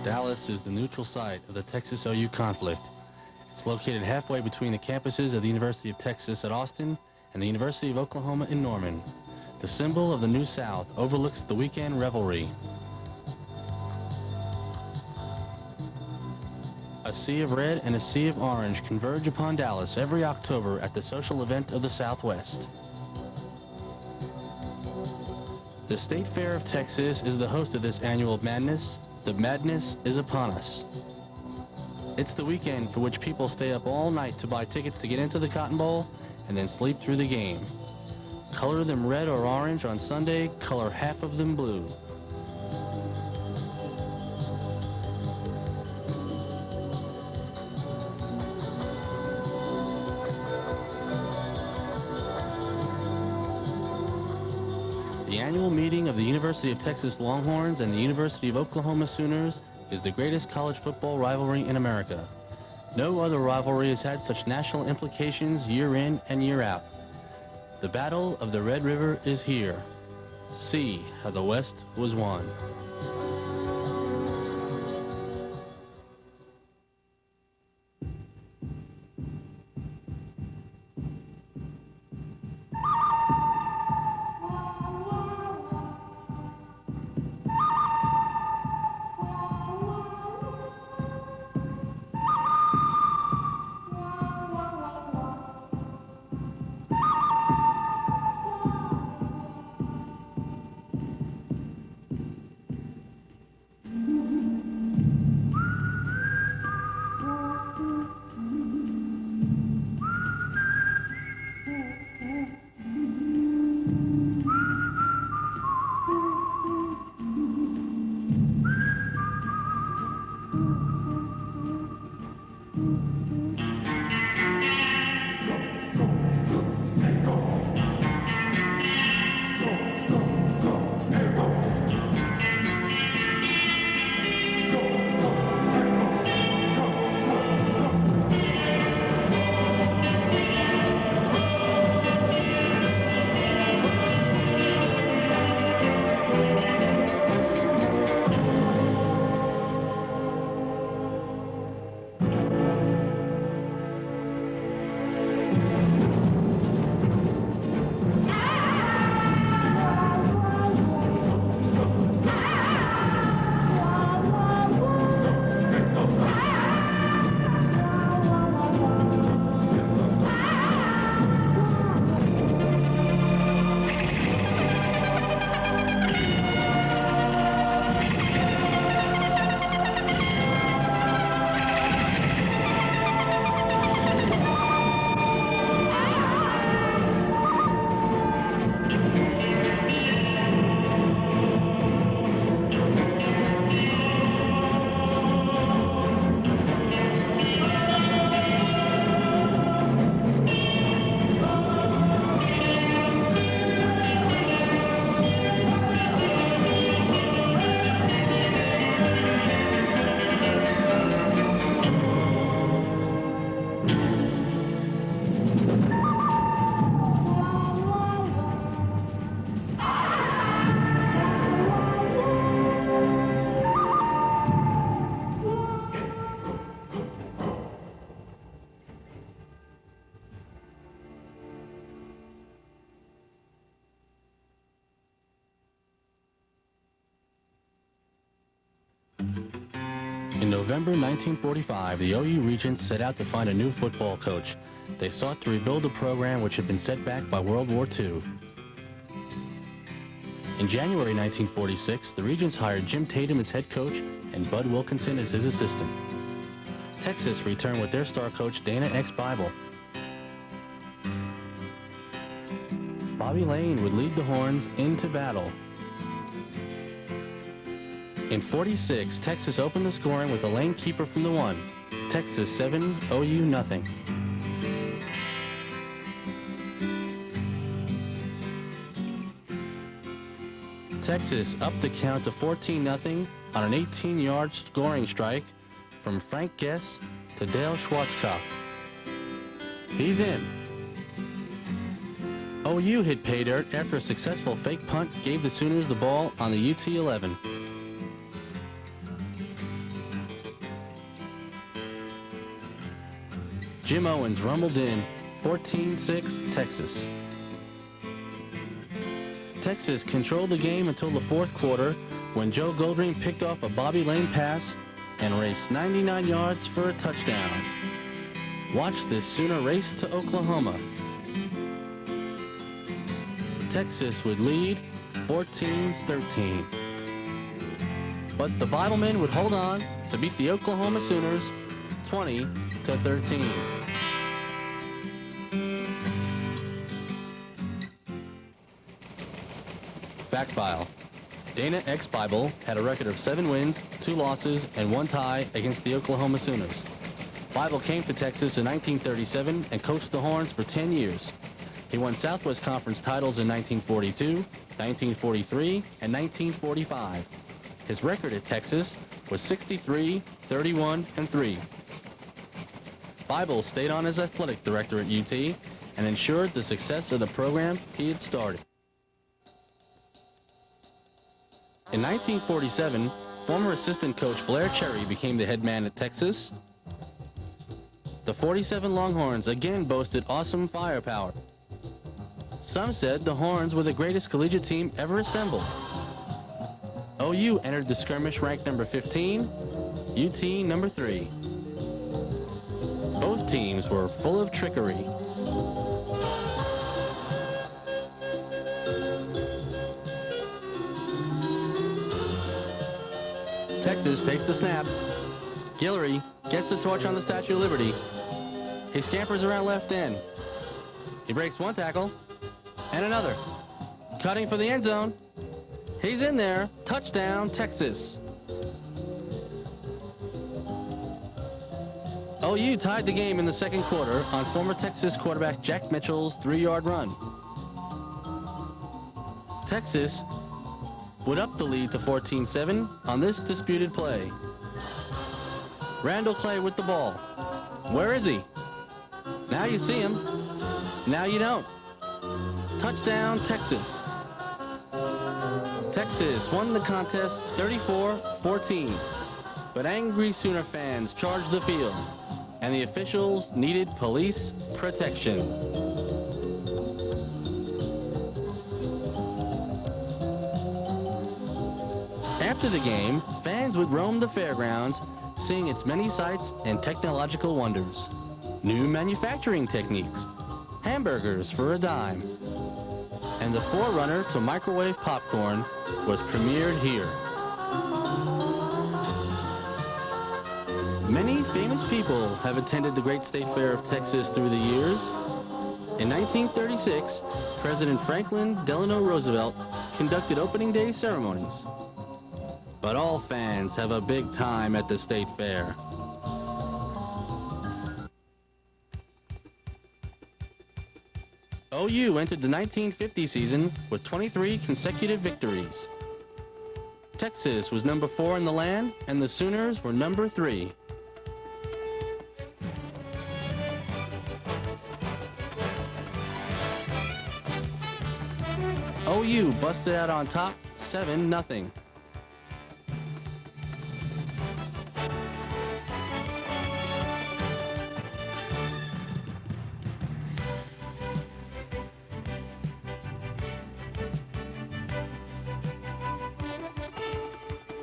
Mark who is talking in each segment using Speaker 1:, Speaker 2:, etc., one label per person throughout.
Speaker 1: Dallas is the neutral site of the Texas-OU conflict. It's located halfway between the campuses of the University of Texas at Austin and the University of Oklahoma in Norman. The symbol of the New South overlooks the weekend revelry. A sea of red and a sea of orange converge upon Dallas every October at the social event of the Southwest. The State Fair of Texas is the host of this annual madness. The madness is upon us. It's the weekend for which people stay up all night to buy tickets to get into the Cotton Bowl and then sleep through the game. Color them red or orange on Sunday, color half of them blue. The annual meeting of the University of Texas Longhorns and the University of Oklahoma Sooners is the greatest college football rivalry in America. No other rivalry has had such national implications year in and year out. The Battle of the Red River is here. See how the West was won. In November 1945, the OU Regents set out to find a new football coach. They sought to rebuild a program which had been set back by World War II. In January 1946, the Regents hired Jim Tatum as head coach and Bud Wilkinson as his assistant. Texas returned with their star coach Dana X. Bible. Bobby Lane would lead the Horns into battle. In 46, Texas opened the scoring with a lane keeper from the 1. Texas 7, OU nothing. Texas upped the count to 14-0 on an 18-yard scoring strike from Frank Guess to Dale Schwartzkopf. He's in. OU hit pay dirt after a successful fake punt gave the Sooners the ball on the UT-11. Jim Owens rumbled in 14-6 Texas. Texas controlled the game until the fourth quarter when Joe Goldring picked off a Bobby Lane pass and raced 99 yards for a touchdown. Watch this Sooner race to Oklahoma. Texas would lead 14-13. But the Biblemen would hold on to beat the Oklahoma Sooners 20-13. Fact file. Dana X Bible had a record of 7 wins, 2 losses, and 1 tie against the Oklahoma Sooners. Bible came to Texas in 1937 and coached the Horns for 10 years. He won Southwest Conference titles in 1942, 1943, and 1945. His record at Texas was 63, 31, and 3. Bible stayed on as athletic director at UT and ensured the success of the program he had started. In 1947, former assistant coach Blair Cherry became the head man at Texas. The 47 Longhorns again boasted awesome firepower. Some said the Horns were the greatest collegiate team ever assembled. OU entered the skirmish ranked number 15, UT number 3. Both teams were full of trickery. Texas takes the snap. Guillory gets the torch on the Statue of Liberty. He scampers around left end. He breaks one tackle and another. Cutting for the end zone. He's in there. Touchdown, Texas. OU tied the game in the second quarter on former Texas quarterback Jack Mitchell's 3-yard run. Texas would up the lead to 14-7 on this disputed play. Randall Clay with the ball. Where is he? Now you see him. Now you don't. Touchdown, Texas. Texas won the contest 34-14. But angry Sooner fans charged the field, and the officials needed police protection. After the game, fans would roam the fairgrounds, seeing its many sights and technological wonders. New manufacturing techniques, hamburgers for a dime, and the forerunner to microwave popcorn was premiered here. Many famous people have attended the Great State Fair of Texas through the years. In 1936, President Franklin Delano Roosevelt conducted opening day ceremonies. But all fans have a big time at the State Fair. OU entered the 1950 season with 23 consecutive victories. Texas was number 4 in the land, and the Sooners were number 3. OU busted out on top 7-0.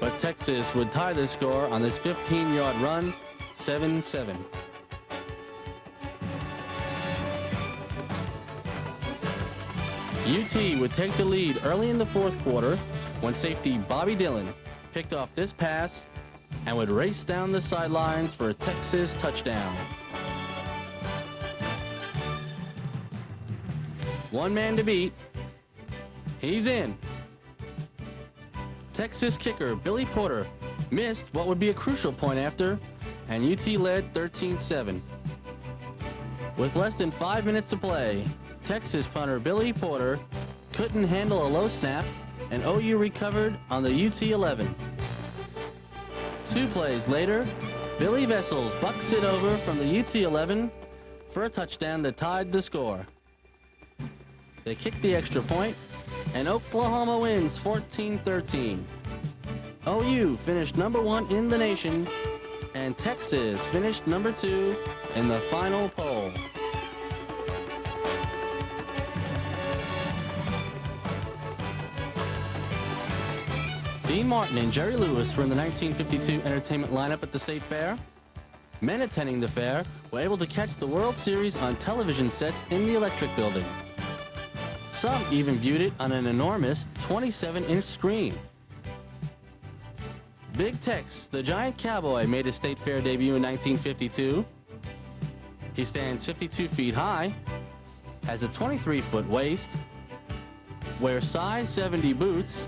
Speaker 1: But Texas would tie the score on this 15-yard run, 7-7. UT would take the lead early in the fourth quarter when safety Bobby Dillon picked off this pass and would race down the sidelines for a Texas touchdown. One man to beat. He's in. Texas kicker Billy Porter missed what would be a crucial point after, and UT led 13-7. With less than 5 minutes to play, Texas punter Billy Porter couldn't handle a low snap, and OU recovered on the UT 11. 2 plays later, Billy Vessels bucks it over from the UT 11 for a touchdown that tied the score. They kicked the extra point, and Oklahoma wins 14-13. OU finished number 1 in the nation and Texas finished number 2 in the final poll. Dean Martin and Jerry Lewis were in the 1952 entertainment lineup at the State Fair. Men attending the fair were able to catch the World Series on television sets in the Electric Building. Some even viewed it on an enormous 27-inch screen. Big Tex, the giant cowboy, made his State Fair debut in 1952. He stands 52 feet high, has a 23-foot waist, wears size 70 boots.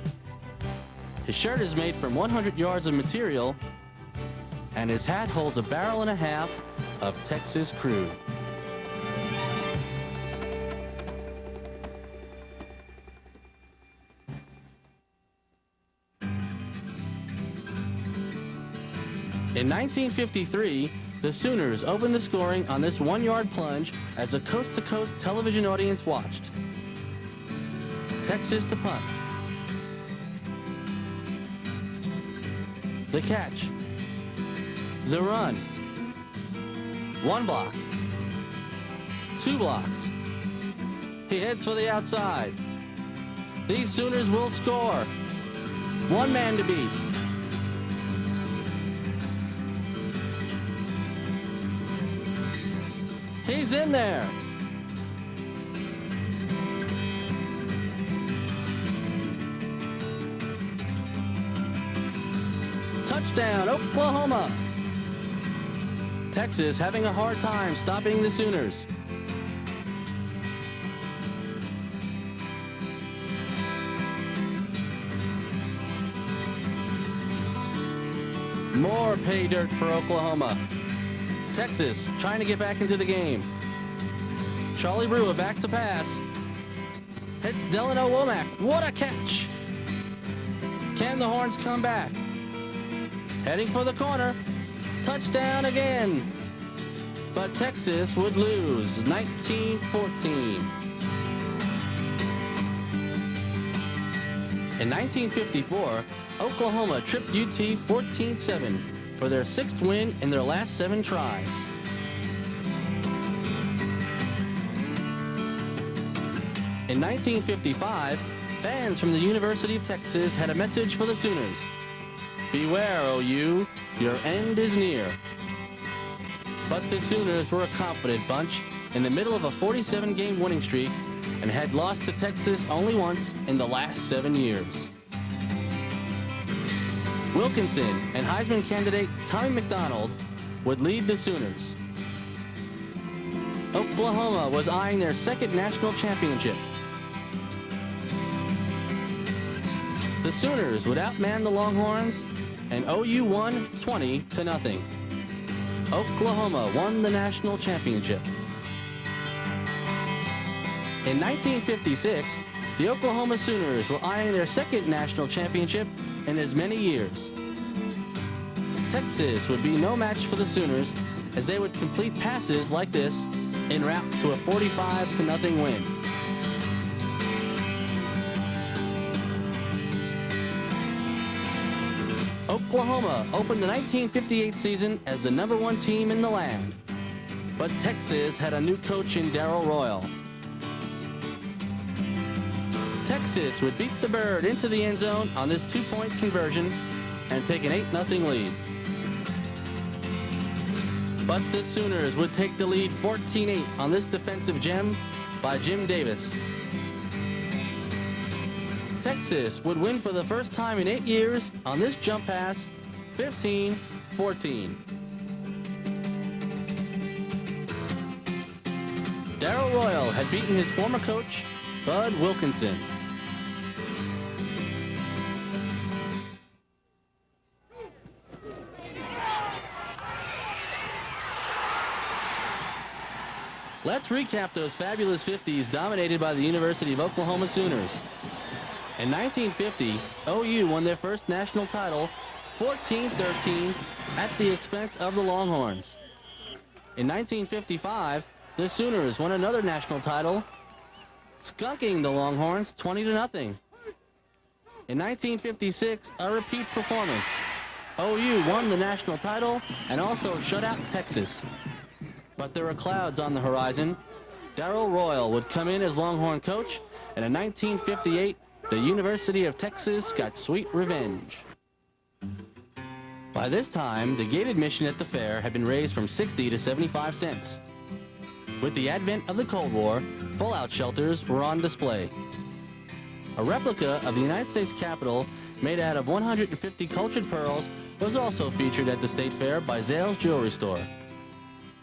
Speaker 1: His shirt is made from 100 yards of material, and his hat holds a barrel and a half of Texas crude. In 1953, the Sooners opened the scoring on this one-yard plunge as a coast-to-coast television audience watched. Texas to punt. The catch. The run. 1 block. 2 blocks. He heads for the outside. These Sooners will score. 1 man to beat. He's in there. Touchdown, Oklahoma. Texas having a hard time stopping the Sooners. More pay dirt for Oklahoma. Texas trying to get back into the game. Charlie Brewer back to pass. Hits Delano Womack. What a catch! Can the Horns come back? Heading for the corner. Touchdown again. But Texas would lose 19-14. In 1954, Oklahoma tripped UT 14-7 for their 6th win in their last 7 tries. In 1955, fans from the University of Texas had a message for the Sooners. Beware, OU, your end is near. But the Sooners were a confident bunch in the middle of a 47-game winning streak and had lost to Texas only once in the last 7 years. Wilkinson and Heisman candidate Tommy McDonald would lead the Sooners. Oklahoma was eyeing their 2nd national championship. The Sooners would outman the Longhorns, and OU won 20-0. Oklahoma won the national championship. In 1956, the Oklahoma Sooners were eyeing their 2nd national championship in as many years. Texas would be no match for the Sooners as they would complete passes like this en route to a 45-0 win. Oklahoma opened the 1958 season as the #1 team in the land. But Texas had a new coach in Darrell Royal. Texas would beat the Bird into the end zone on this 2-point conversion and take an 8-0 lead. But the Sooners would take the lead 14-8 on this defensive gem by Jim Davis. Texas would win for the first time in 8 years on this jump pass, 15-14. Darrell Royal had beaten his former coach, Bud Wilkinson. Let's recap those fabulous 50s dominated by the University of Oklahoma Sooners. In 1950, OU won their first national title, 14-13, at the expense of the Longhorns. In 1955, the Sooners won another national title, skunking the Longhorns 20-0. In 1956, a repeat performance. OU won the national title and also shut out Texas. But there were clouds on the horizon. Darrell Royal would come in as Longhorn coach, and in 1958, the University of Texas got sweet revenge. By this time, the gate admission at the fair had been raised from 60 to 75 cents. With the advent of the Cold War, fallout shelters were on display. A replica of the United States Capitol made out of 150 cultured pearls was also featured at the State Fair by Zales Jewelry Store.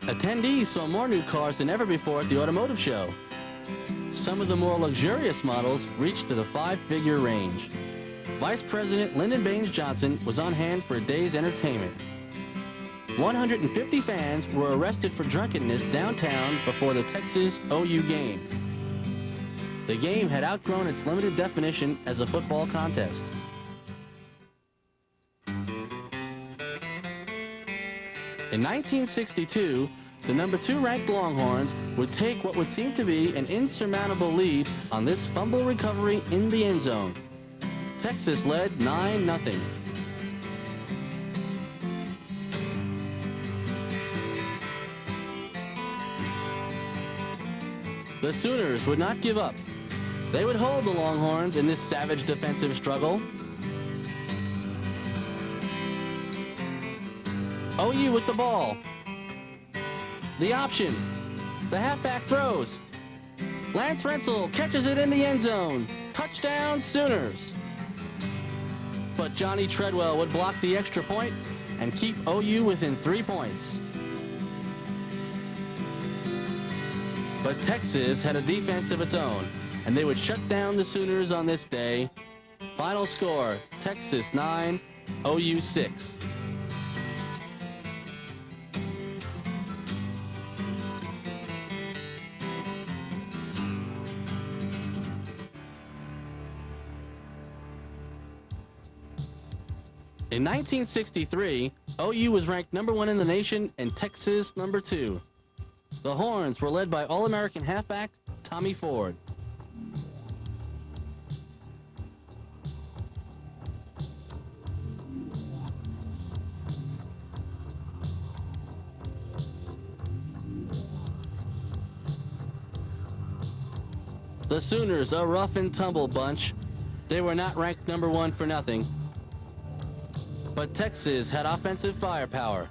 Speaker 1: Attendees saw more new cars than ever before at the automotive show. Some of the more luxurious models reached to the five-figure range. Vice President Lyndon Baines Johnson was on hand for a day's entertainment. 150 fans were arrested for drunkenness downtown before the Texas-OU game. The game had outgrown its limited definition as a football contest. In 1962, the number 2 ranked Longhorns would take what would seem to be an insurmountable lead on this fumble recovery in the end zone. Texas led 9-0. The Sooners would not give up. They would hold the Longhorns in this savage defensive struggle. OU with the ball. The option. The halfback throws. Lance Rentzel catches it in the end zone. Touchdown, Sooners. But Johnny Treadwell would block the extra point and keep OU within 3 points. But Texas had a defense of its own, and they would shut down the Sooners on this day. Final score, Texas 9, OU 6. In 1963, OU was ranked number 1 in the nation and Texas number 2. The Horns were led by All-American halfback Tommy Ford. The Sooners, a rough and tumble bunch. They were not ranked number 1 for nothing. But Texas had offensive firepower.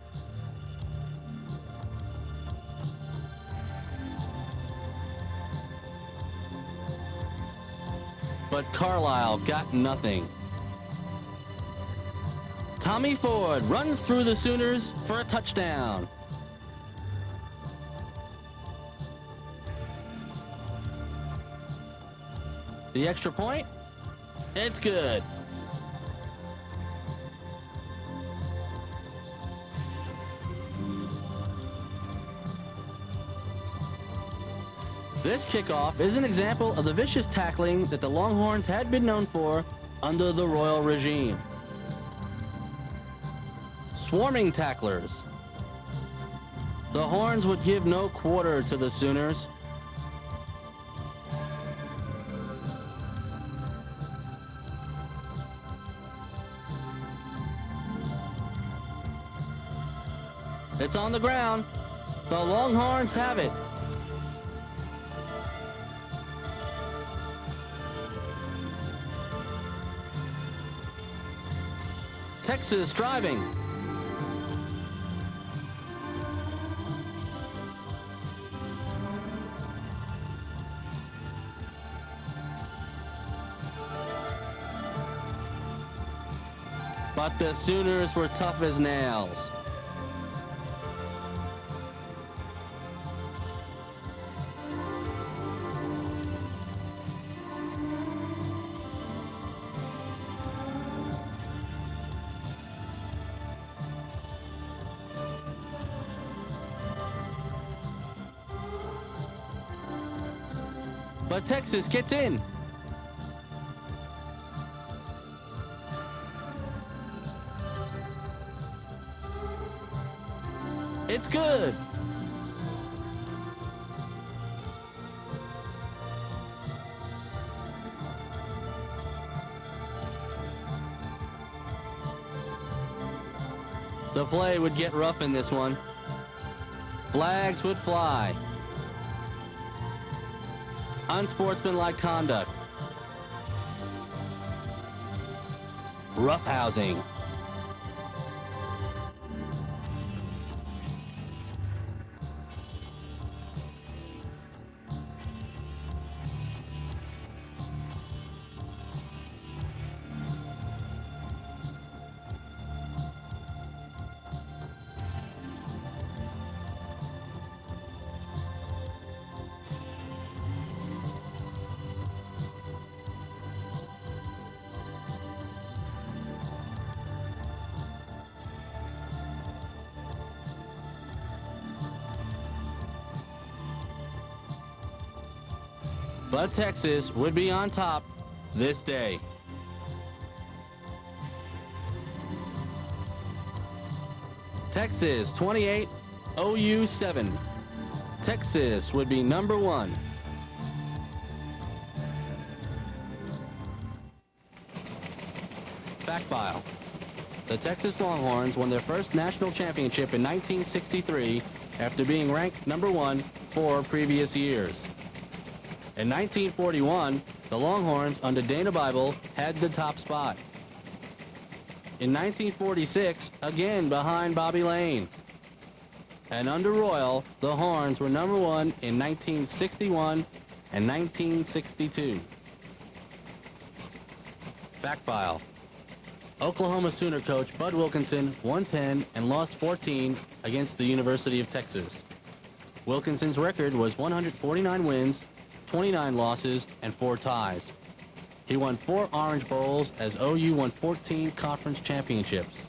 Speaker 1: But Carlisle got nothing. Tommy Ford runs through the Sooners for a touchdown. The extra point? It's good. This kickoff is an example of the vicious tackling that the Longhorns had been known for under the Royal regime. Swarming tacklers. The Horns would give no quarter to the Sooners. It's on the ground. The Longhorns have it. Texas driving. But the Sooners were tough as nails. But Texas gets in. It's good. The play would get rough in this one. Flags would fly. Unsportsmanlike conduct. Roughhousing. But Texas would be on top this day. Texas 28, OU 7. Texas would be number 1. Fact file. The Texas Longhorns won their first national championship in 1963 after being ranked number 1 4 previous years. In 1941, the Longhorns under Dana Bible had the top spot. In 1946, again behind Bobby Lane. And under Royal, the Horns were number 1 in 1961 and 1962. Fact file. Oklahoma Sooner coach Bud Wilkinson won 10 and lost 14 against the University of Texas. Wilkinson's record was 149 wins, 29 losses, and 4 ties. He won 4 Orange Bowls as OU won 14 conference championships.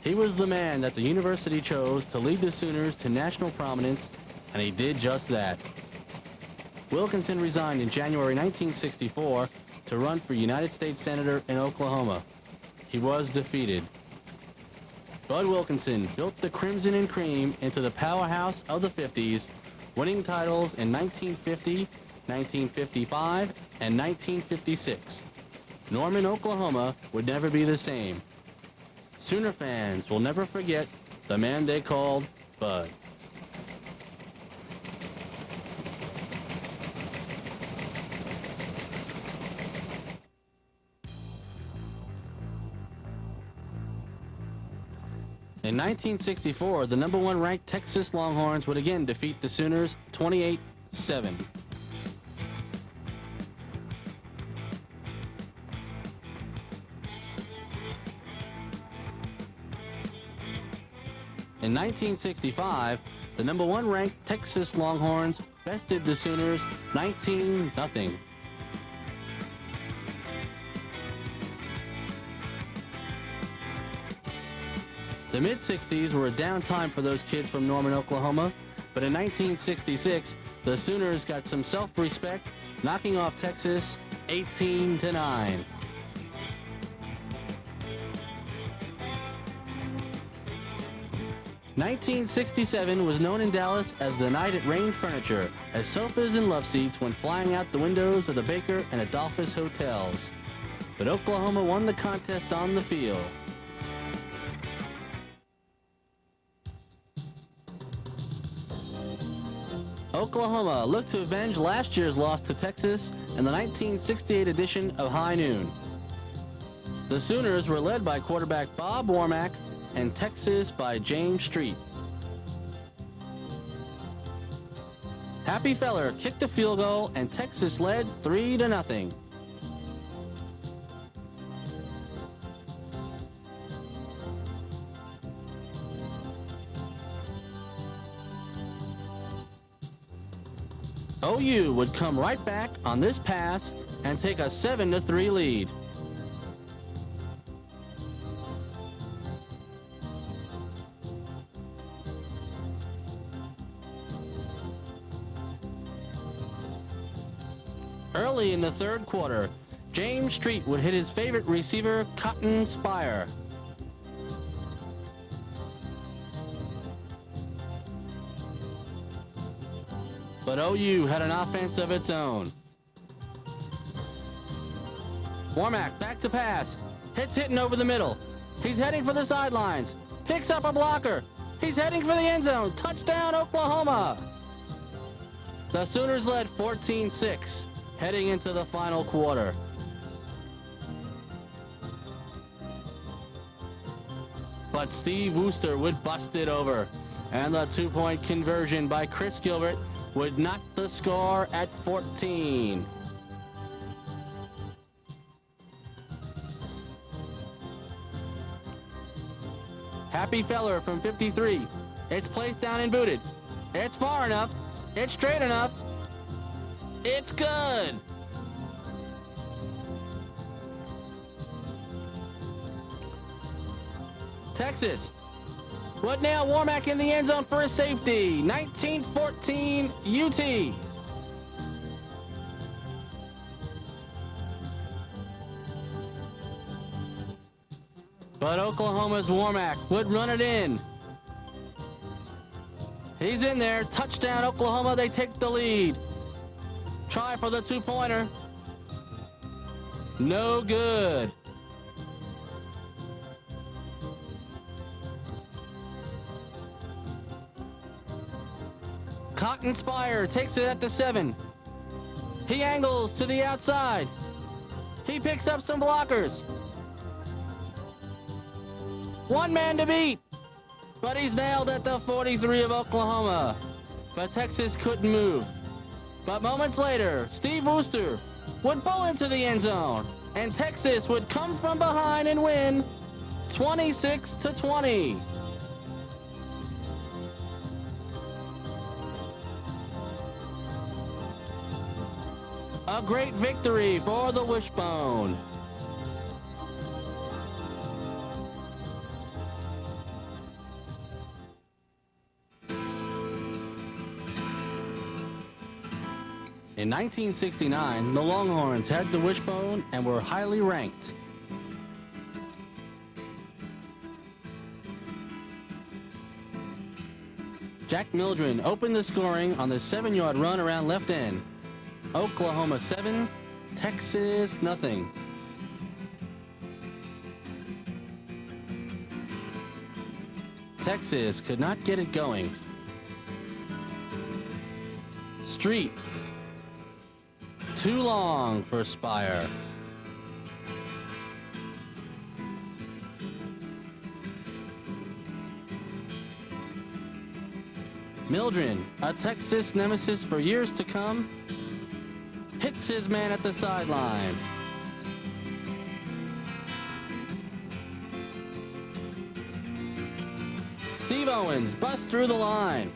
Speaker 1: He was the man that the university chose to lead the Sooners to national prominence, and he did just that. Wilkinson resigned in January 1964 to run for United States Senator in Oklahoma. He was defeated. Bud Wilkinson built the Crimson and Cream into the powerhouse of the 50s, winning titles in 1950, 1955, and 1956. Norman, Oklahoma would never be the same. Sooner fans will never forget the man they called Bud. In 1964, the number 1 ranked Texas Longhorns would again defeat the Sooners 28-7. In 1965, the number 1 ranked Texas Longhorns bested the Sooners 19-0. The mid-60s were a down time for those kids from Norman, Oklahoma, but in 1966, the Sooners got some self-respect, knocking off Texas 18-9. "1967 was known in Dallas as the night it rained furniture, as sofas and love seats went flying out the windows of the Baker and Adolphus hotels. But Oklahoma won the contest on the field. Oklahoma looked to avenge last year's loss to Texas in the 1968 edition of High Noon. The Sooners were led by quarterback Bob Warmack and Texas by James Street. Happy Feller kicked a field goal and Texas led 3-0. OU would come right back on this pass and take a 7-3 lead. Early in the third quarter, James Street would hit his favorite receiver, Cotton Spire. But OU had an offense of its own. Warmack back to pass. Hitting over the middle. He's heading for the sidelines. Picks up a blocker. He's heading for the end zone. Touchdown, Oklahoma. The Sooners led 14-6, heading into the final quarter. But Steve Wooster would bust it over, and the two-point conversion by Chris Gilbert would knock the score at 14. Happy Feller from 53. It's placed down and booted. It's far enough. It's straight enough. It's good. Texas would nail Warmack in the end zone for a safety. 19-14 UT. But Oklahoma's Warmack would run it in. He's in there. Touchdown, Oklahoma. They take the lead. Try for the two-pointer. No good. Cotton Spire takes it at the 7. He angles to the outside. He picks up some blockers. One man to beat. But he's nailed at the 43 of Oklahoma. But Texas couldn't move. But moments later, Steve Wooster would pull into the end zone. And Texas would come from behind and win 26-20. A great victory for the Wishbone. In 1969, the Longhorns had the Wishbone and were highly ranked. Jack Mildren opened the scoring on the 7-yard run around left end. Oklahoma 7, Texas nothing. Texas could not get it going. Street. Too long for Spire. Mildren, a Texas nemesis for years to come, hits his man at the sideline. Steve Owens busts through the line.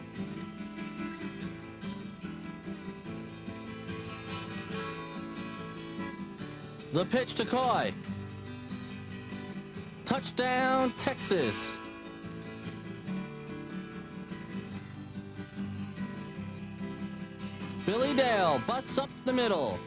Speaker 1: The pitch to Coy. Touchdown, Texas. Billy Dale busts up the middle.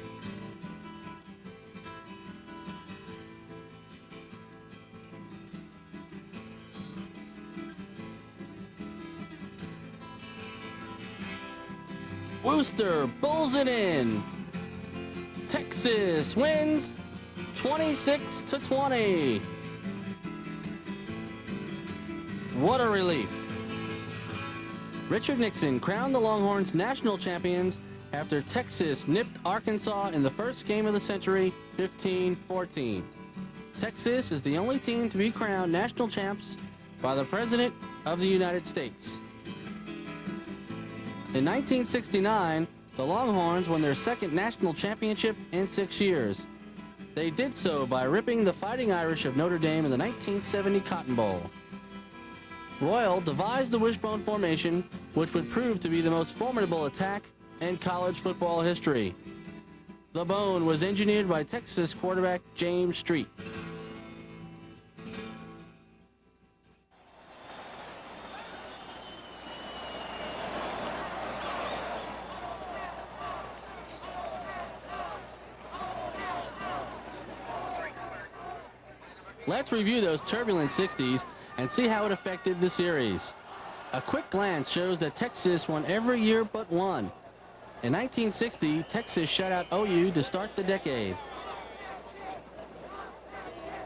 Speaker 1: Wooster pulls it in. Texas wins 26-20. What a relief. Richard Nixon crowned the Longhorns national champions after Texas nipped Arkansas in the first game of the century, 15-14. Texas is the only team to be crowned national champs by the President of the United States. In 1969, the Longhorns won their second national championship in 6 years. They did so by ripping the Fighting Irish of Notre Dame in the 1970 Cotton Bowl. Royal devised the wishbone formation, which would prove to be the most formidable attack in college football history. The bone was engineered by Texas quarterback James Street. Let's review those turbulent 60s and see how it affected the series. A quick glance shows that Texas won every year but one. In 1960, Texas shut out OU to start the decade.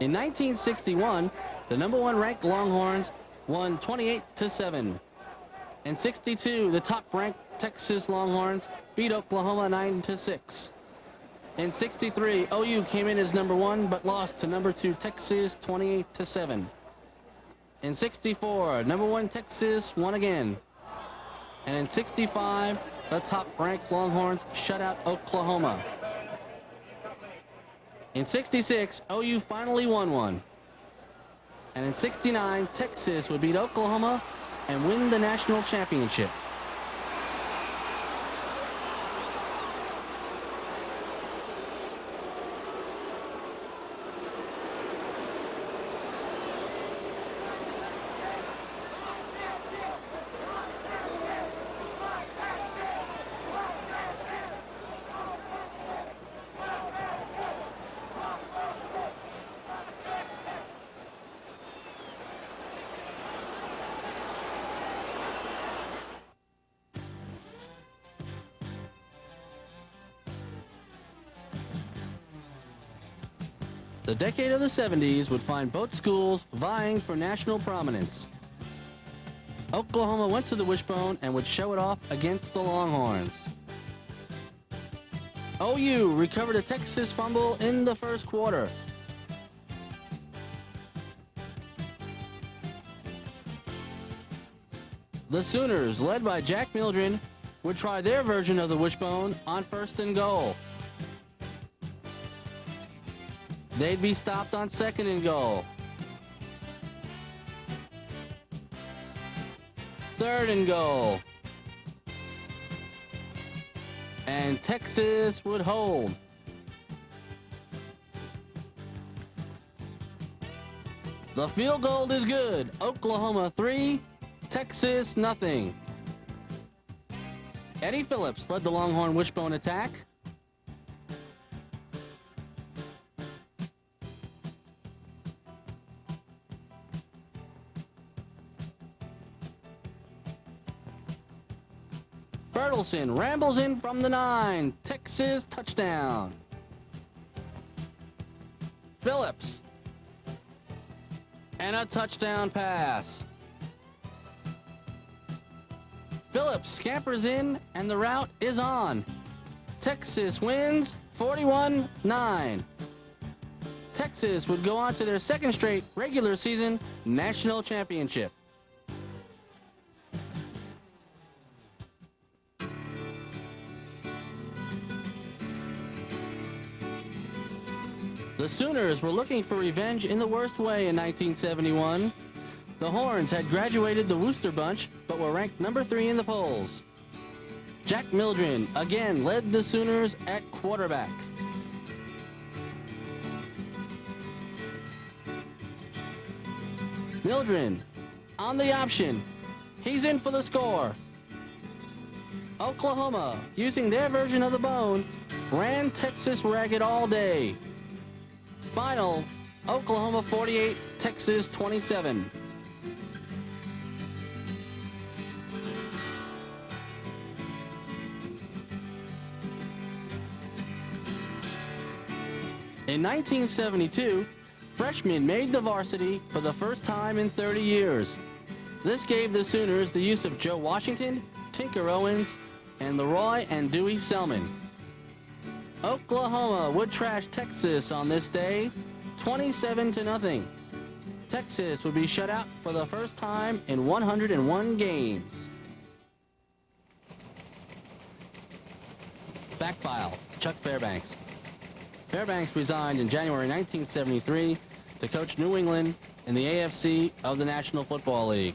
Speaker 1: In 1961, the #1 ranked Longhorns won 28-7. In 62, the top-ranked Texas Longhorns beat Oklahoma 9-6. In 63, OU came in as number 1 but lost to number 2 Texas 28-7. In 64, number 1 Texas won again. And in 65, the top-ranked Longhorns shut out Oklahoma. In 66, OU finally won one. And in 69, Texas would beat Oklahoma and win the national championship. The decade of the 70s would find both schools vying for national prominence. Oklahoma went to the wishbone and would show it off against the Longhorns. OU recovered a Texas fumble in the first quarter. The Sooners, led by Jack Mildren, would try their version of the wishbone on 1st and goal. They'd be stopped on 2nd and goal. 3rd and goal. And Texas would hold. The field goal is good. Oklahoma 3, Texas nothing. Eddie Phillips led the Longhorn wishbone attack. Bertelsen rambles in from the 9. Texas touchdown. Phillips. And a touchdown pass. Phillips scampers in and the route is on. Texas wins 41-9. Texas would go on to their 2nd straight regular season national championship. The Sooners were looking for revenge in the worst way in 1971. The Horns had graduated the Wooster Bunch, but were ranked number 3 in the polls. Jack Mildren again led the Sooners at quarterback. Mildren on the option. He's in for the score. Oklahoma, using their version of the bone, ran Texas ragged all day. Final, Oklahoma 48, Texas 27. In 1972, freshmen made the varsity for the first time in 30 years. This gave the Sooners the use of Joe Washington, Tinker Owens, and Leroy and Dewey Selman. Oklahoma would trash Texas on this day, 27-0. Texas would be shut out for the first time in 101 games. Fact file, Chuck Fairbanks. Fairbanks resigned in January 1973 to coach New England in the AFC of the National Football League.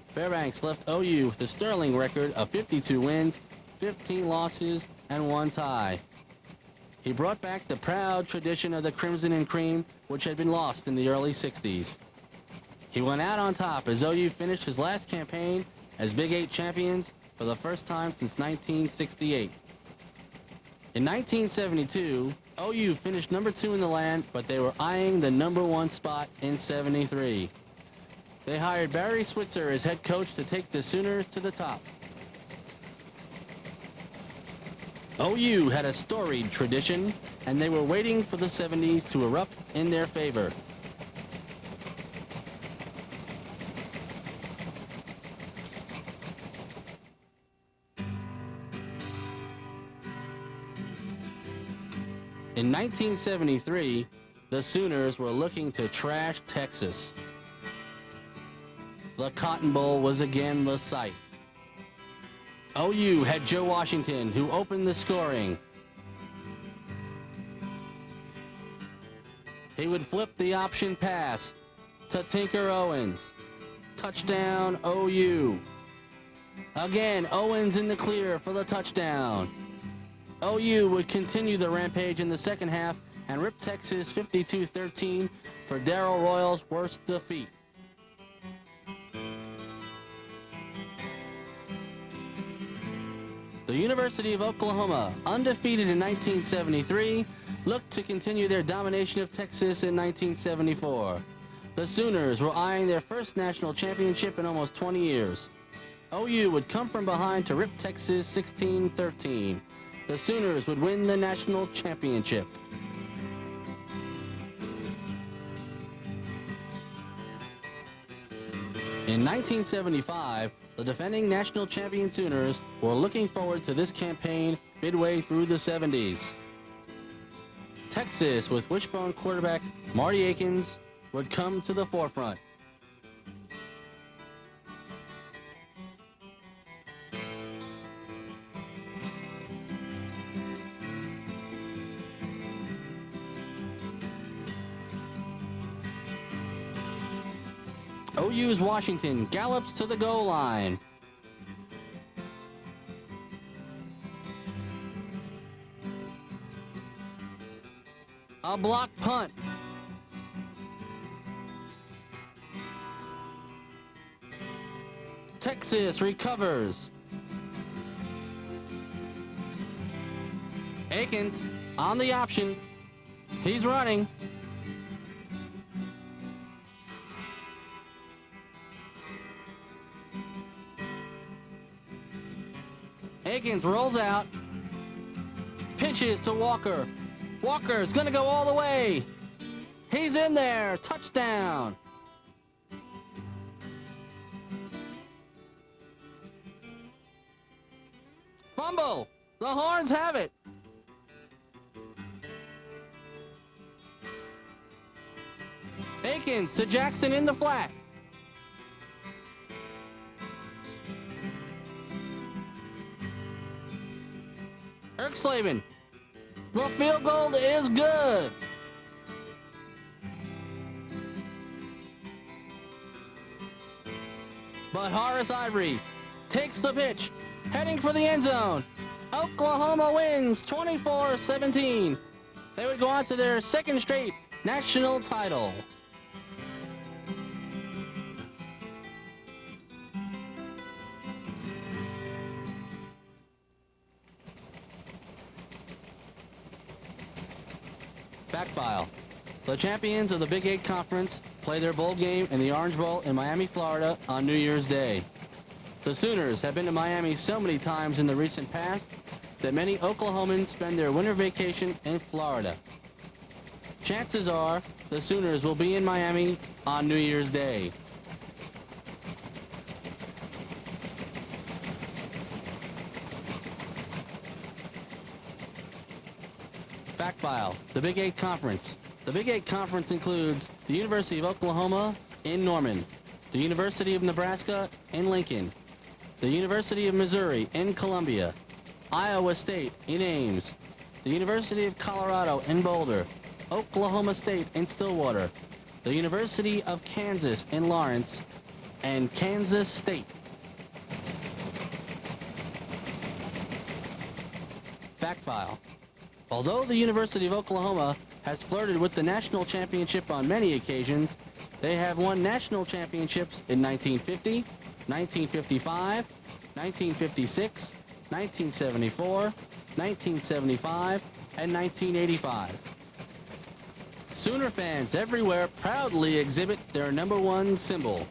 Speaker 1: Fairbanks left OU with a sterling record of 52 wins, 15 losses, and 1 tie. He brought back the proud tradition of the Crimson and Cream, which had been lost in the early 60s. He went out on top as OU finished his last campaign as Big 8 champions for the first time since 1968. In 1972, OU finished number 2 in the land, but they were eyeing the number 1 spot in 73. They hired Barry Switzer as head coach to take the Sooners to the top. OU had a storied tradition, and they were waiting for the 70s to erupt in their favor. In 1973, the Sooners were looking to trash Texas. The Cotton Bowl was again the site. OU had Joe Washington, who opened the scoring. He would flip the option pass to Tinker Owens. Touchdown, OU. Again, Owens in the clear for the touchdown. OU would continue the rampage in the second half and rip Texas 52-13 for Darrell Royal's worst defeat. The University of Oklahoma, undefeated in 1973, looked to continue their domination of Texas in 1974. The Sooners were eyeing their first national championship in almost 20 years. OU would come from behind to rip Texas 16-13. The Sooners would win the national championship. In 1975, the defending national champion Sooners were looking forward to this campaign midway through the 70s. Texas, with wishbone quarterback Marty Akins, would come to the forefront. OU's Washington gallops to the goal line. A block punt. Texas recovers. Akins on the option. He's running. Akins rolls out. Pitches to Walker. Walker's gonna go all the way. He's in there. Touchdown. Fumble. The Horns have it. Akins to Jackson in the flat. Erkslaven. The field goal is good. But Horace Ivory takes the pitch, heading for the end zone. Oklahoma wins 24-17. They would go on to their second straight national title. Fact file. The champions of the Big 8 Conference play their bowl game in the Orange Bowl in Miami, Florida on New Year's Day. The Sooners have been to Miami so many times in the recent past that many Oklahomans spend their winter vacation in Florida. Chances are the Sooners will be in Miami on New Year's Day. Fact file. The Big 8 Conference. The Big 8 Conference includes the University of Oklahoma in Norman, the University of Nebraska in Lincoln, the University of Missouri in Columbia, Iowa State in Ames, the University of Colorado in Boulder, Oklahoma State in Stillwater, the University of Kansas in Lawrence, and Kansas State. Fact file. Although the University of Oklahoma has flirted with the national championship on many occasions, they have won national championships in 1950, 1955, 1956, 1974, 1975, and 1985. Sooner fans everywhere proudly exhibit their #1 symbol.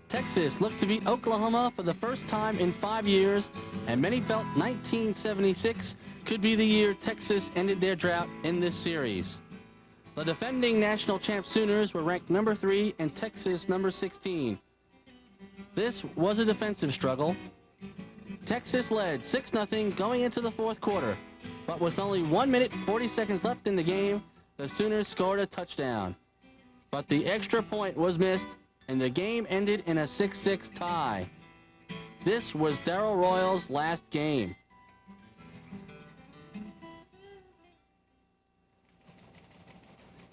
Speaker 1: Texas looked to beat Oklahoma for the first time in 5 years, and many felt 1976 could be the year Texas ended their drought in this series. The defending national champ Sooners were ranked number 3 and Texas number 16. This was a defensive struggle. Texas led 6-0 going into the fourth quarter, but with only 1 minute 40 seconds left in the game, the Sooners scored a touchdown. But the extra point was missed, and the game ended in a 6-6 tie. This was Darrell Royal's last game.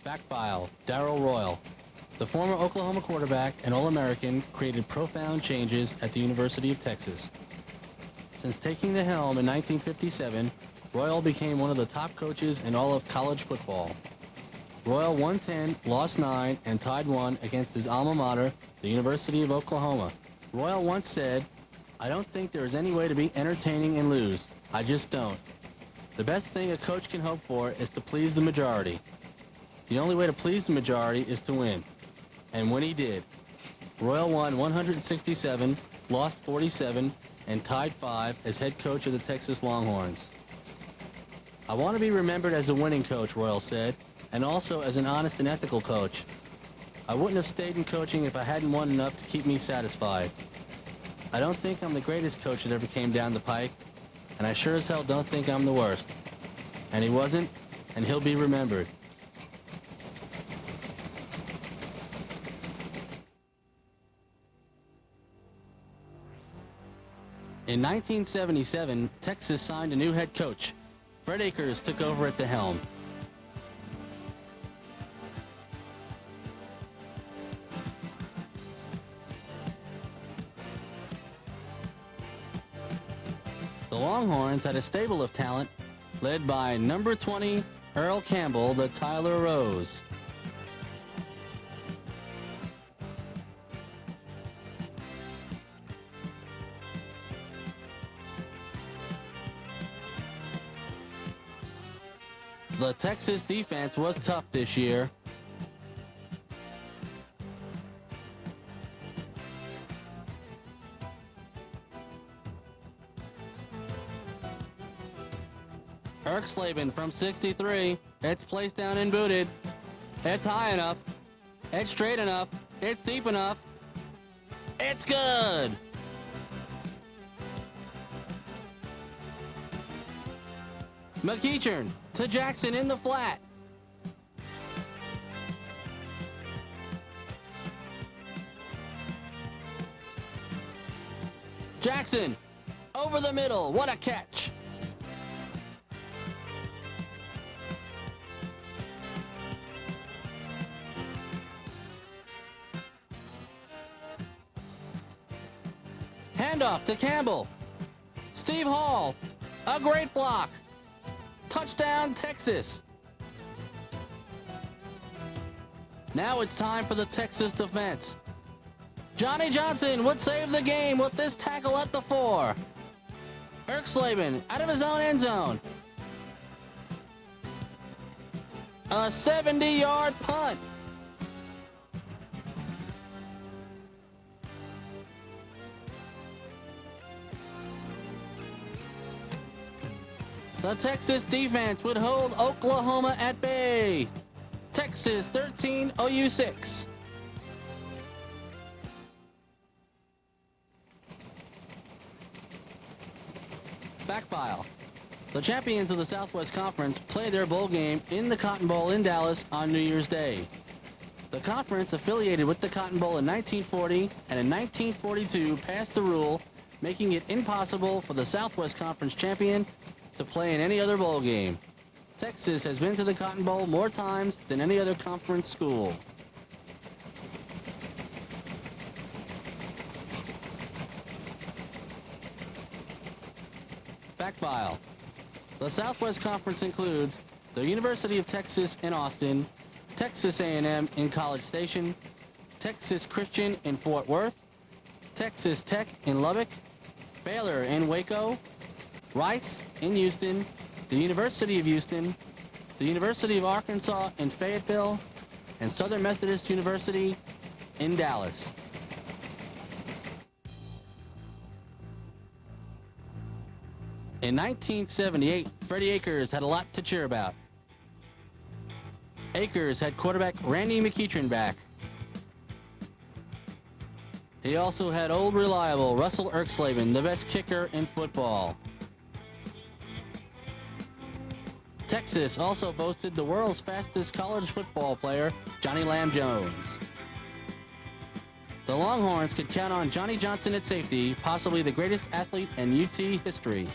Speaker 1: Fact file, Darrell Royal. The former Oklahoma quarterback and All-American created profound changes at the University of Texas. Since taking the helm in 1957, Royal became one of the top coaches in all of college football. Royal won 10, lost 9, and tied 1 against his alma mater, the University of Oklahoma. Royal once said, "I don't think there is any way to be entertaining and lose. I just don't. The best thing a coach can hope for is to please the majority. The only way to please the majority is to win." And when he did, Royal won 167, lost 47, and tied 5 as head coach of the Texas Longhorns. "I want to be remembered as a winning coach," Royal said, "and also as an honest and ethical coach. I wouldn't have stayed in coaching if I hadn't won enough to keep me satisfied. I don't think I'm the greatest coach that ever came down the pike, and I sure as hell don't think I'm the worst." And he wasn't, and he'll be remembered. In 1977, Texas signed a new head coach. Fred Akers took over at the helm. The Longhorns had a stable of talent, led by number 20, Earl Campbell, the Tyler Rose. The Texas defense was tough this year. Erxleben from 63. It's placed down and booted. It's high enough. It's straight enough. It's deep enough. It's good. McEachern to Jackson in the flat. Jackson over the middle. What a catch. Handoff to Campbell. Steve Hall. A great block. Touchdown, Texas. Now it's time for the Texas defense. Johnny Johnson would save the game with this tackle at the 4. Erxleben out of his own end zone. A 70-yard punt. The Texas defense would hold Oklahoma at bay. Texas 13, OU 6. Fact file. The champions of the Southwest Conference played their bowl game in the Cotton Bowl in Dallas on New Year's Day. The conference affiliated with the Cotton Bowl in 1940 and in 1942 passed the rule making it impossible for the Southwest Conference champion to play in any other bowl game. Texas has been to the Cotton Bowl more times than any other conference school. Fact file. The Southwest Conference includes the University of Texas in Austin, Texas A&M in College Station, Texas Christian in Fort Worth, Texas Tech in Lubbock, Baylor in Waco, Rice in Houston, the University of Houston, the University of Arkansas in Fayetteville, and Southern Methodist University in Dallas. In 1978, Freddie Akers had a lot to cheer about. Akers had quarterback Randy McEachern back. He also had old reliable Russell Erxleben, the best kicker in football. Texas also boasted the world's fastest college football player, Johnny Lamb Jones. The Longhorns could count on Johnny Johnson at safety, possibly the greatest athlete in UT history.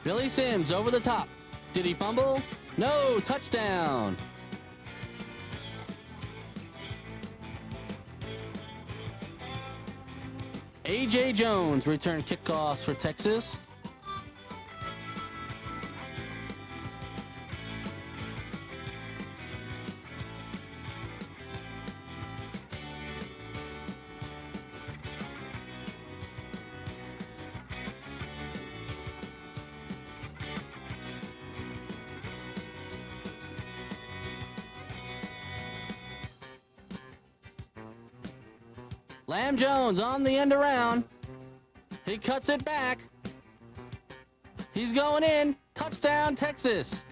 Speaker 1: Billy Sims over the top. Did he fumble? No, touchdown. A.J. Jones returned kickoffs for Texas. Lamb Jones on the end around. He cuts it back. He's going in. Touchdown, Texas.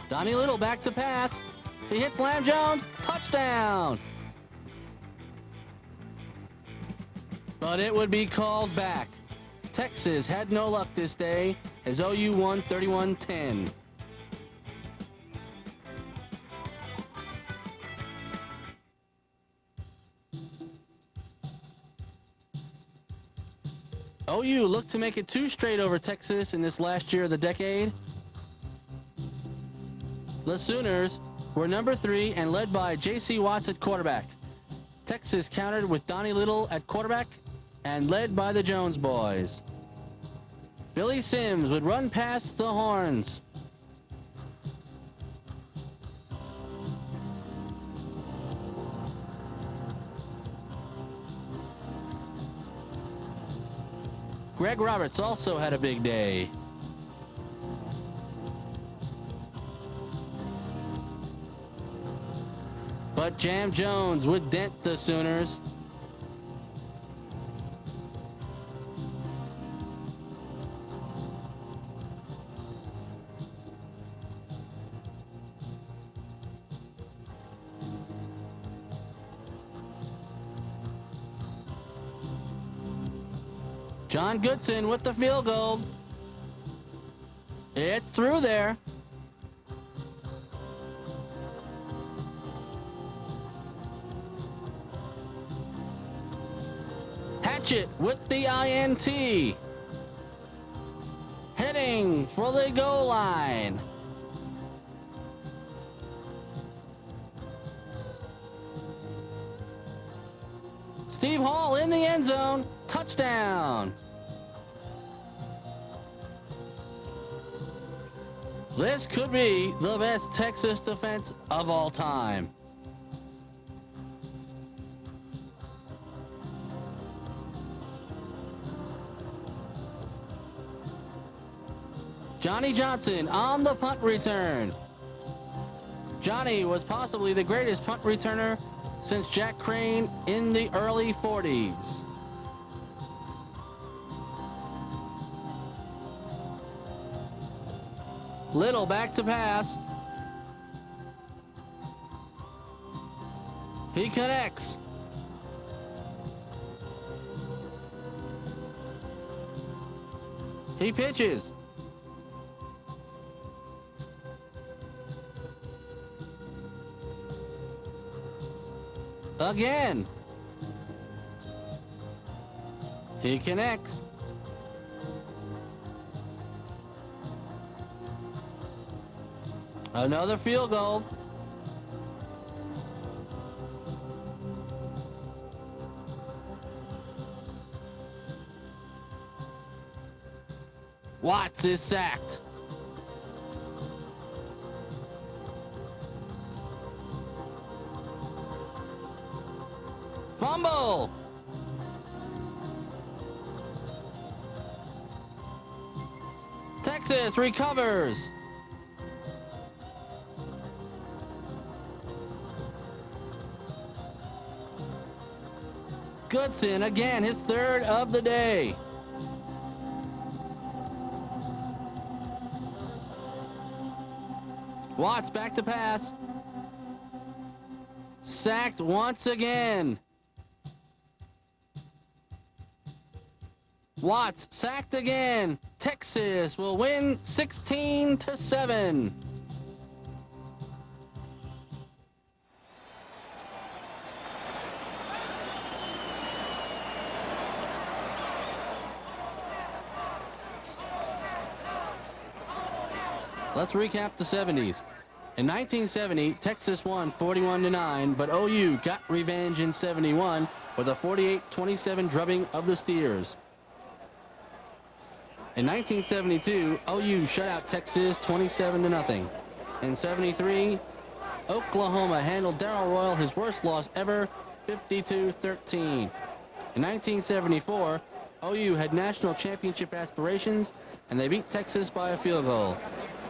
Speaker 1: Donnie Little back to pass. He hits Lamb Jones. Touchdown. But it would be called back. Texas had no luck this day as OU won 31-10. OU looked to make it 2 straight over Texas in this last year of the decade. The Sooners were number 3 and led by J.C. Watts at quarterback. Texas countered with Donnie Little at quarterback and led by the Jones boys. Billy Sims would run past the Horns. Greg Roberts also had a big day. But Jam Jones would dent the Sooners. John Goodson with the field goal. It's through there. Hatchet with the INT. Heading for the goal line. Steve Hall in the end zone. Touchdown. This could be the best Texas defense of all time. Johnny Johnson on the punt return. Johnny was possibly the greatest punt returner since Jack Crane in the early 40s. Little back to pass. He connects. He pitches. Again. He connects. Another field goal. Watts is sacked. Fumble. Texas recovers. Goodson again, his third of the day. Watts back to pass. Sacked once again. Watts sacked again. Texas will win 16-7. Let's recap the 70s. In 1970, Texas won 41-9, but OU got revenge in 71 with a 48-27 drubbing of the Steers. In 1972, OU shut out Texas 27-0. In 73, Oklahoma handled Darrell Royal his worst loss ever, 52-13. In 1974, OU had national championship aspirations, and they beat Texas by a field goal.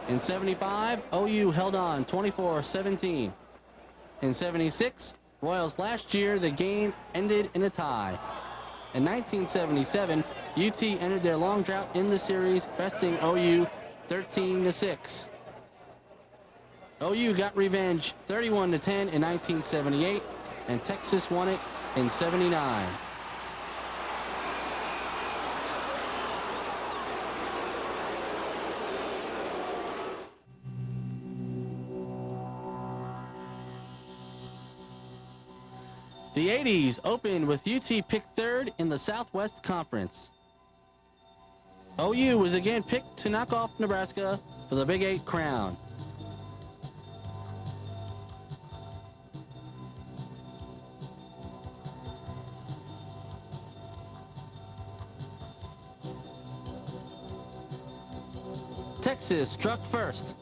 Speaker 1: In 75, OU held on 24-17. In 76, Royals last year, the game ended in a tie. In 1977, UT ended their long drought in the series, besting OU 13-6. OU got revenge 31-10 in 1978, and Texas won it in 79. The 80s opened with UT picked third in the Southwest Conference. OU was again picked to knock off Nebraska for the Big 8 crown. Texas struck first.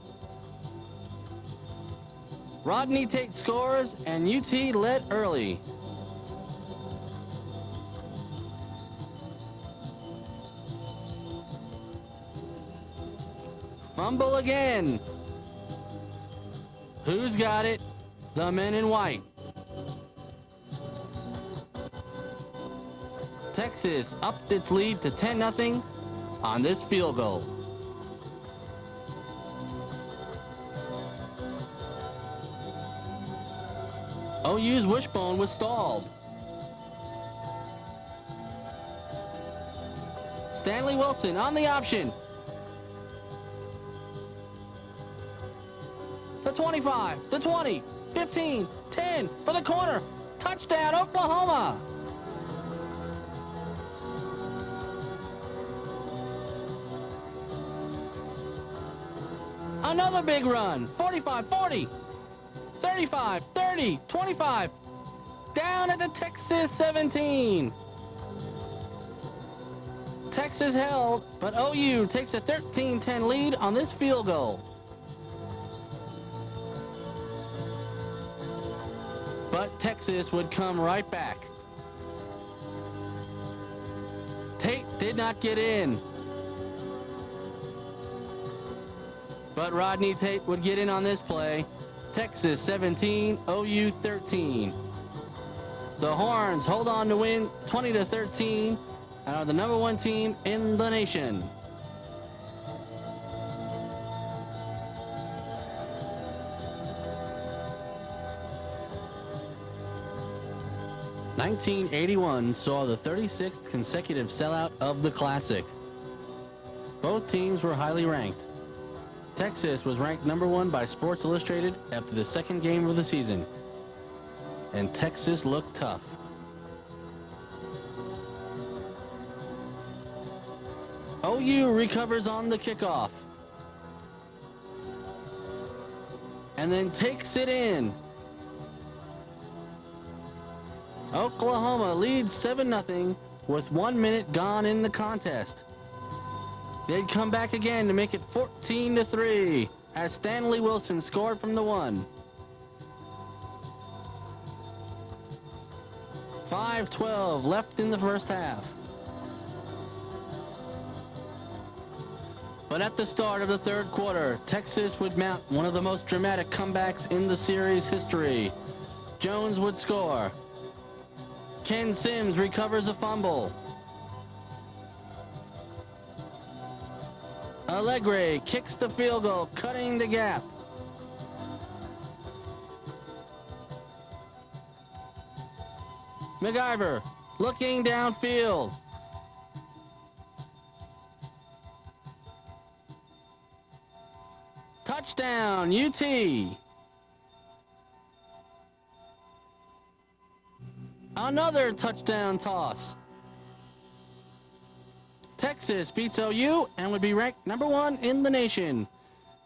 Speaker 1: Rodney Tate scores, and UT led early. Fumble again. Who's got it? The men in white. Texas upped its lead to 10-0 on this field goal. OU's wishbone was stalled. Stanley Wilson on the option. The 25, the 20, 15, 10 for the corner. Touchdown, Oklahoma. Another big run. 45, 40, 35, 30, 25. Down at the Texas 17. Texas held, but OU takes a 13-10 lead on this field goal. But Texas would come right back. Tate did not get in. But Rodney Tate would get in on this play. Texas 17, OU 13. The Horns hold on to win 20-13 and are the #1 team in the nation. '81 saw the 36th consecutive sellout of the Classic. Both teams were highly ranked. Texas was ranked #1 by Sports Illustrated after the second game of the season. And Texas looked tough. OU recovers on the kickoff. And then takes it in. Oklahoma leads 7-0 with 1 minute gone in the contest. They'd come back again to make it 14-3 as Stanley Wilson scored from the 1. 5:12 left in the first half. But at the start of the third quarter, Texas would mount one of the most dramatic comebacks in the series history. Jones would score. Ken Sims recovers a fumble. Allegre kicks the field goal, cutting the gap. MacGyver looking downfield. Touchdown, UT. Another touchdown toss. Texas beats OU and would be ranked #1 in the nation.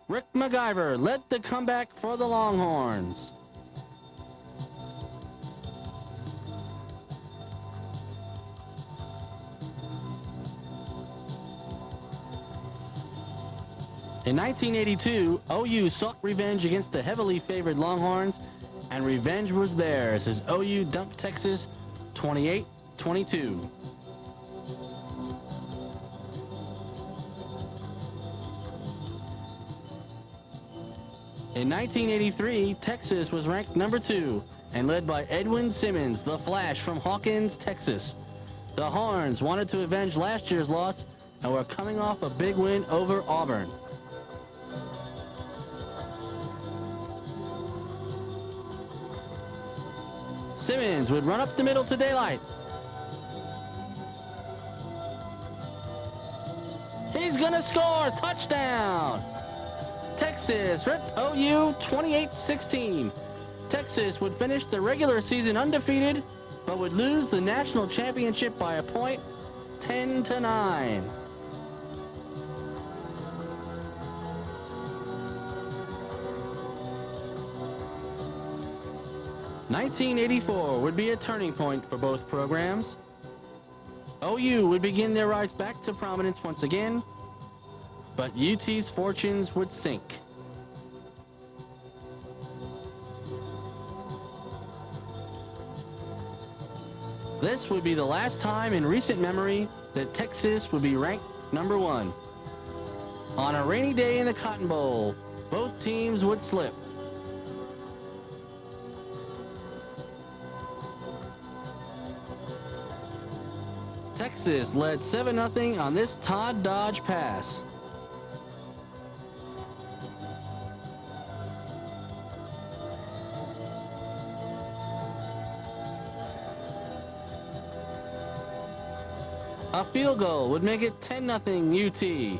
Speaker 1: Rick MacGyver led the comeback for the Longhorns. In 1982, OU sought revenge against the heavily favored Longhorns, and revenge was theirs as OU dumped Texas 28-22. In 1983, Texas was ranked #2 and led by Edwin Simmons, the Flash from Hawkins, Texas. The Horns wanted to avenge last year's loss and were coming off a big win over Auburn. Simmons would run up the middle to daylight. He's gonna score, touchdown! Texas ripped OU 28-16. Texas would finish the regular season undefeated, but would lose the national championship by a point, 10-9. '84 would be a turning point for both programs. OU would begin their rise back to prominence once again, but UT's fortunes would sink. This would be the last time in recent memory that Texas would be ranked #1. On a rainy day in the Cotton Bowl, both teams would slip. Texas led 7-0 on this Todd Dodge pass. A field goal would make it 10-0 UT.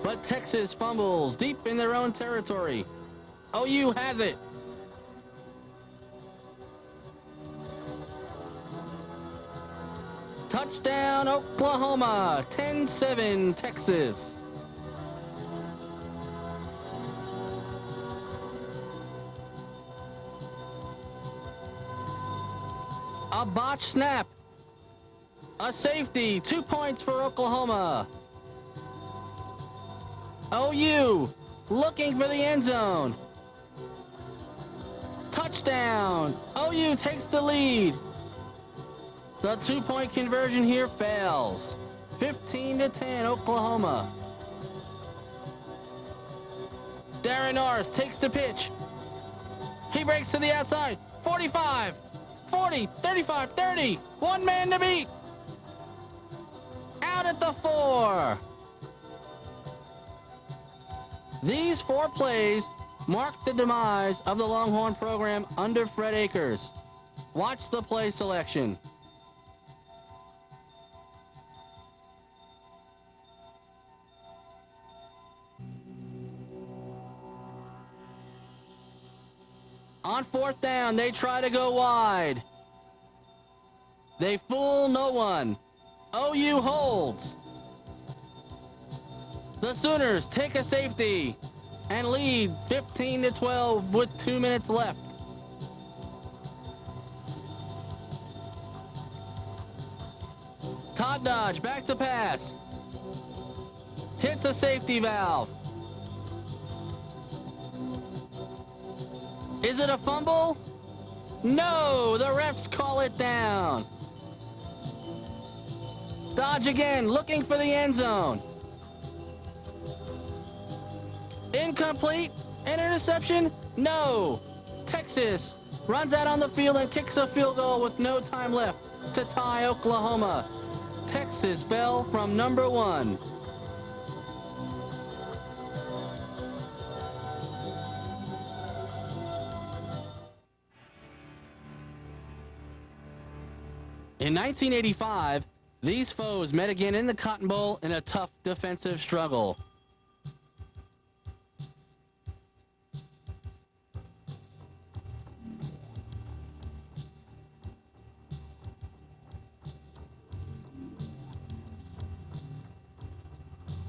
Speaker 1: But Texas fumbles deep in their own territory. OU has it. Touchdown, Oklahoma, 10-7 Texas. A botched snap. A safety, 2 points for Oklahoma. OU looking for the end zone. Touchdown. OU takes the lead. The 2-point conversion here fails. 15-10 Oklahoma. Darren Norris takes the pitch. He breaks to the outside. 45, 40, 35, 30. One man to beat. Out at the 4. These 4 plays mark the demise of the Longhorn program under Fred Akers. Watch the play selection. On 4th down, they try to go wide. They fool no one. OU holds. The Sooners take a safety and lead 15-12 with 2 minutes left. Todd Dodge back to pass. Hits a safety valve. Is it a fumble? No, the refs call it down. Dodge again, looking for the end zone. Incomplete. An interception? No. Texas runs out on the field and kicks a field goal with no time left to tie Oklahoma. Texas fell from number 1. In 1985, these foes met again in the Cotton Bowl in a tough defensive struggle.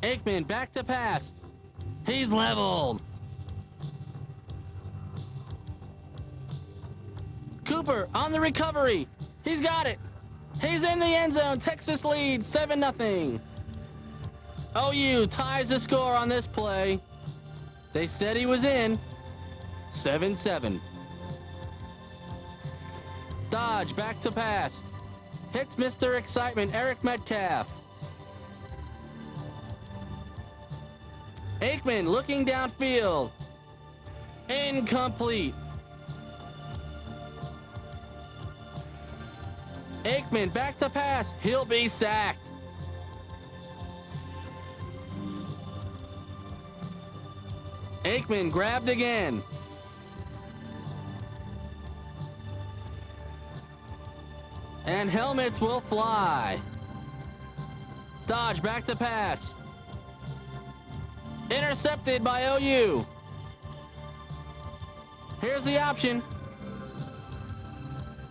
Speaker 1: Aikman back to pass. He's leveled. Cooper on the recovery. He's got it. He's in the end zone. Texas leads 7-0. OU ties the score on this play. They said he was in. 7-7. Dodge back to pass. Hits Mr. Excitement, Eric Metcalf. Aikman looking downfield. Incomplete. Aikman back to pass. He'll be sacked. Aikman grabbed again. And helmets will fly. Dodge back to pass. Intercepted by OU. Here's the option.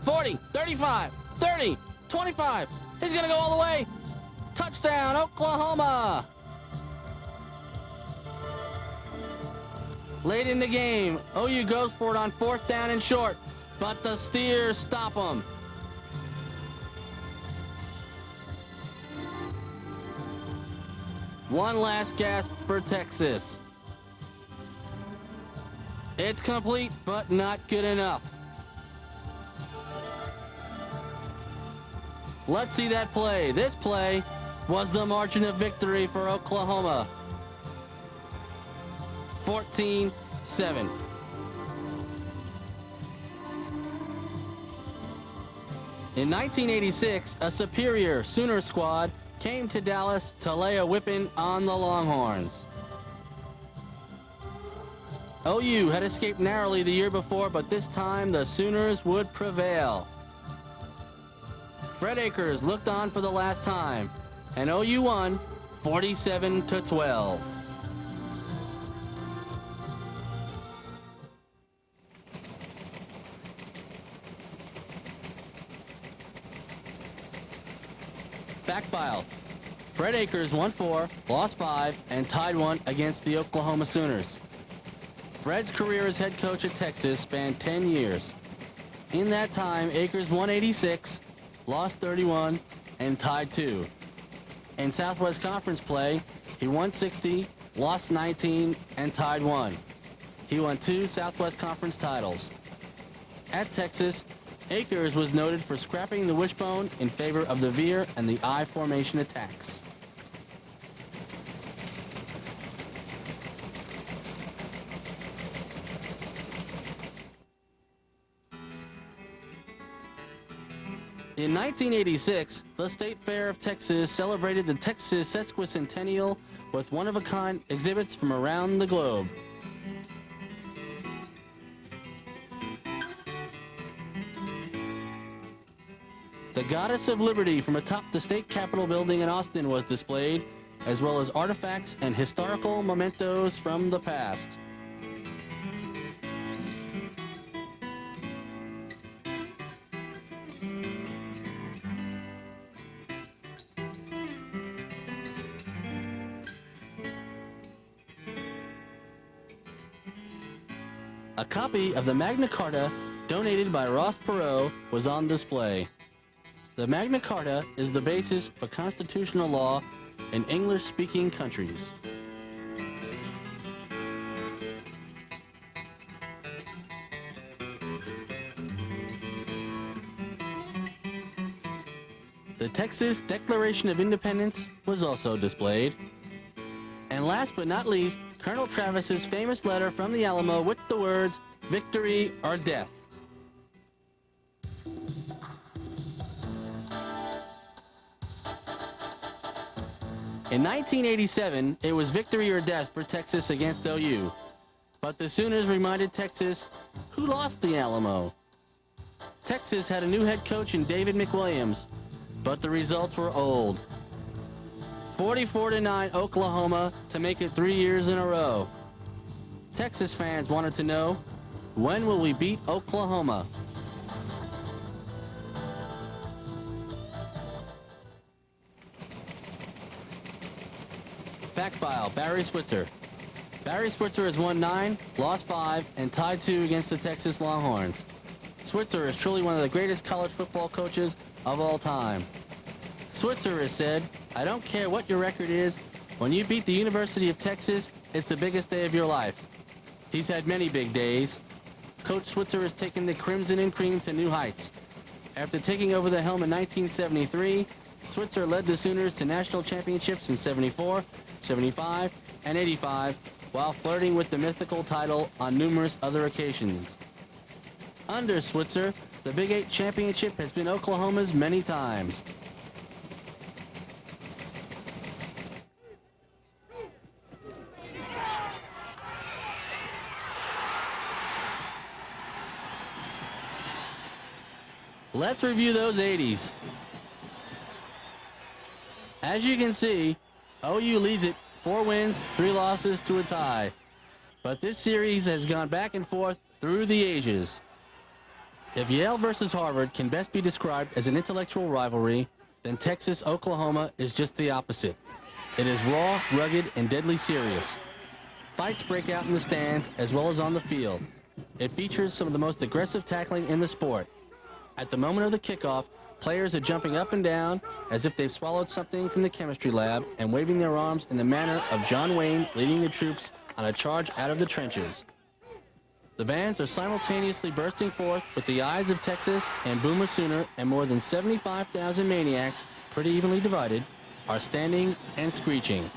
Speaker 1: 40, 35, 30, 25. He's going to go all the way. Touchdown, Oklahoma. Late in the game, OU goes for it on 4th down and short, but the Steers stop them. One last gasp for Texas. It's complete, but not good enough. Let's see that play. This play was the margin of victory for Oklahoma. 14-7. In 1986, a superior Sooner squad came to Dallas to lay a whipping on the Longhorns. OU had escaped narrowly the year before, but this time the Sooners would prevail. Fred Akers looked on for the last time, and OU won 47-12. Fact file. Fred Akers won 4, lost 5, and tied 1 against the Oklahoma Sooners. Fred's career as head coach at Texas spanned 10 years. In that time, Akers won 86, lost 31, and tied 2. In Southwest Conference play, he won 60, lost 19, and tied 1. He won 2 Southwest Conference titles. At Texas, Akers was noted for scrapping the wishbone in favor of the veer and the I formation attacks. In 1986, the State Fair of Texas celebrated the Texas Sesquicentennial with one-of-a-kind exhibits from around the globe. The Goddess of Liberty from atop the state capitol building in Austin was displayed, as well as artifacts and historical mementos from the past. A copy of the Magna Carta, donated by Ross Perot, was on display. The Magna Carta is the basis for constitutional law in English-speaking countries. The Texas Declaration of Independence was also displayed. And last but not least, Colonel Travis's famous letter from the Alamo with the words, "Victory or death." In 1987, it was victory or death for Texas against OU. But the Sooners reminded Texas who lost the Alamo. Texas had a new head coach in David McWilliams, but the results were old. 44-9 Oklahoma to make it 3 years in a row. Texas fans wanted to know, when will we beat Oklahoma? Fact file, Barry Switzer. Barry Switzer has won 9, lost 5, and tied 2 against the Texas Longhorns. Switzer is truly one of the greatest college football coaches of all time. Switzer has said, "I don't care what your record is, when you beat the University of Texas, it's the biggest day of your life." He's had many big days. Coach Switzer has taken the Crimson and Cream to new heights. After taking over the helm in 1973, Switzer led the Sooners to national championships in 74, 75, and 85, while flirting with the mythical title on numerous other occasions. Under Switzer, the Big 8 championship has been Oklahoma's many times. Let's review those 80s. As you can see, OU leads it 4 wins, 3 losses to a tie. But this series has gone back and forth through the ages. If Yale versus Harvard can best be described as an intellectual rivalry, then Texas-Oklahoma is just the opposite. It is raw, rugged, and deadly serious. Fights break out in the stands as well as on the field. It features some of the most aggressive tackling in the sport. At the moment of the kickoff, players are jumping up and down as if they've swallowed something from the chemistry lab and waving their arms in the manner of John Wayne leading the troops on a charge out of the trenches. The bands are simultaneously bursting forth with the Eyes of Texas and Boomer Sooner, and more than 75,000 maniacs, pretty evenly divided, are standing and screeching.